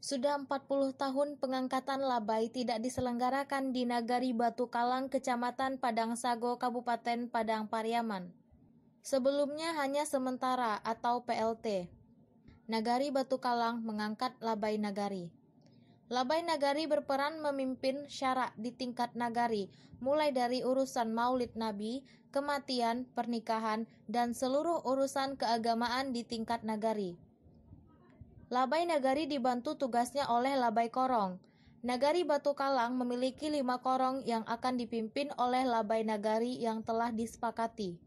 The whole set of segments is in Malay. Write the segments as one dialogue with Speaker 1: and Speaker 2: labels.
Speaker 1: Sudah 40 tahun pengangkatan labai tidak diselenggarakan di Nagari Batu Kalang, Kecamatan Padang Sago, Kabupaten Padang Pariaman. Sebelumnya hanya sementara atau PLT. Nagari Batu Kalang mengangkat labai nagari. Labai nagari berperan memimpin syarak di tingkat nagari, mulai dari urusan Maulid Nabi, kematian, pernikahan, dan seluruh urusan keagamaan di tingkat nagari. Labai nagari dibantu tugasnya oleh labai korong. Nagari Batu Kalang memiliki 5 korong yang akan dipimpin oleh labai nagari yang telah disepakati.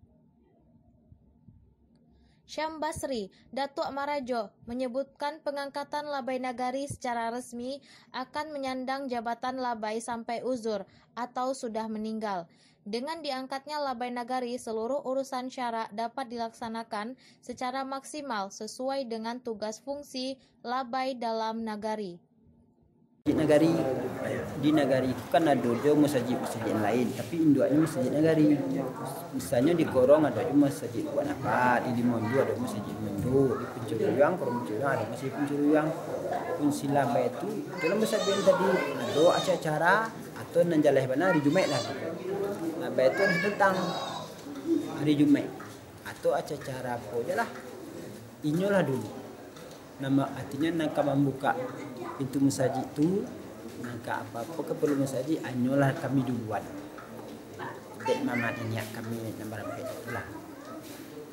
Speaker 1: Syam Basri, Datuk Marajo, menyebutkan pengangkatan labai nagari secara resmi akan menyandang jabatan labai sampai uzur atau sudah meninggal. Dengan diangkatnya labai nagari, seluruh urusan syarak dapat dilaksanakan secara maksimal sesuai dengan tugas fungsi labai dalam nagari.
Speaker 2: Di nagari itu kan ada masjid-masjid lain, tapi induknya masjid nagari. Misalnya di Korong ada masjid buat apa, di Limondu ada masjid Limondu, di Pencuruyang, ada masjid Pencuruyang. Fungsi labai itu dalam masjid tadi ada acara atau nanjaleh bana hari Jumat lah. Labai itu harus datang hari Jumat atau acara apa aja lah. Inyolah dulu. Nama artinya nangka membuka pintu masjid itu, nangka apa-apa keperlu masjid, anyolah kami duluan. Dek mama ini kami nomor berapa itulah.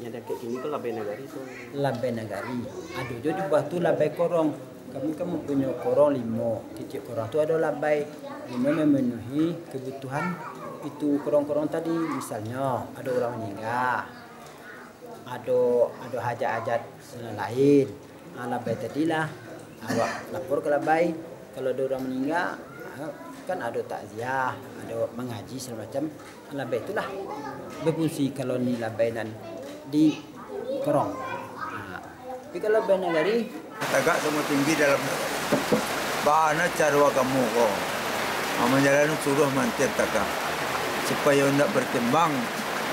Speaker 3: Yang ada kayak gini tuh labai nagari itu.
Speaker 2: Labai nagari. Aduh jadi buat tu labai korong. Kami punya korong 5. Titik korong tu ada labai 5 memenuhi kebutuhan itu korong-korong tadi. Misalnya ada orang meninggal, ada hajat-hajat lain. Labai tadilah awak lapor ke labai. Kalau ada orang meninggal kan ada takziah, ada mengaji segala macam. Labai itulah berfungsi kalau ni labai dan di korong. Tapi kalau labai nagari
Speaker 4: tagak semua tinggi dalam bahana carwa kamu kok. Menjalani suruh mantir tagak supaya tidak berkembang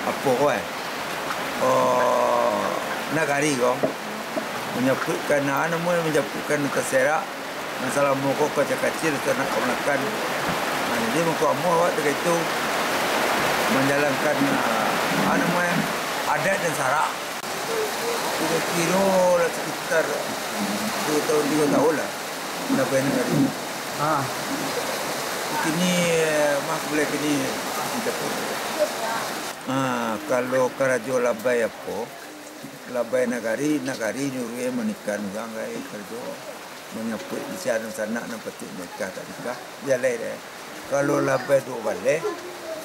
Speaker 4: apa kau nagari kau. Menyebutkan menyebutkan terserak masalah mokok kecil-kecil karena kemenakan. Jadi mokok awak ketika itu menjalankan adat dan syarak. Kira-kira sekitar 2 tahun lah. Labai nagari. Kini boleh kini kalau karajo labai apa? Labai nagari nyuruh menikah orang gay kerja menyebut di sana nak petik nikah tak nikah jalan deh. Kalau labai tu balik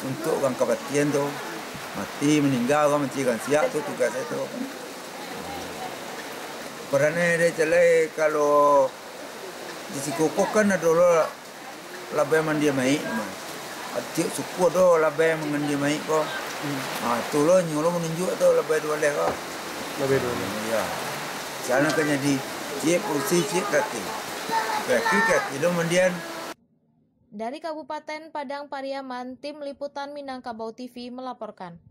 Speaker 4: untuk orang kebatian tu mati meninggal orang mencikan siap tu tugas itu. Perannya dia jalan kalau di Sikokok kan ada labai mandi mai. Atik suku do labai mandi mai ko. Tu lo nyuruh menunjuk tu labai dua leh ko.
Speaker 3: Labai dulu.
Speaker 4: Ya. Sana kan jadi cip usi cip kati. Kaki lo mendian.
Speaker 1: Dari Kabupaten Padang Pariaman, tim liputan Minangkabau TV melaporkan.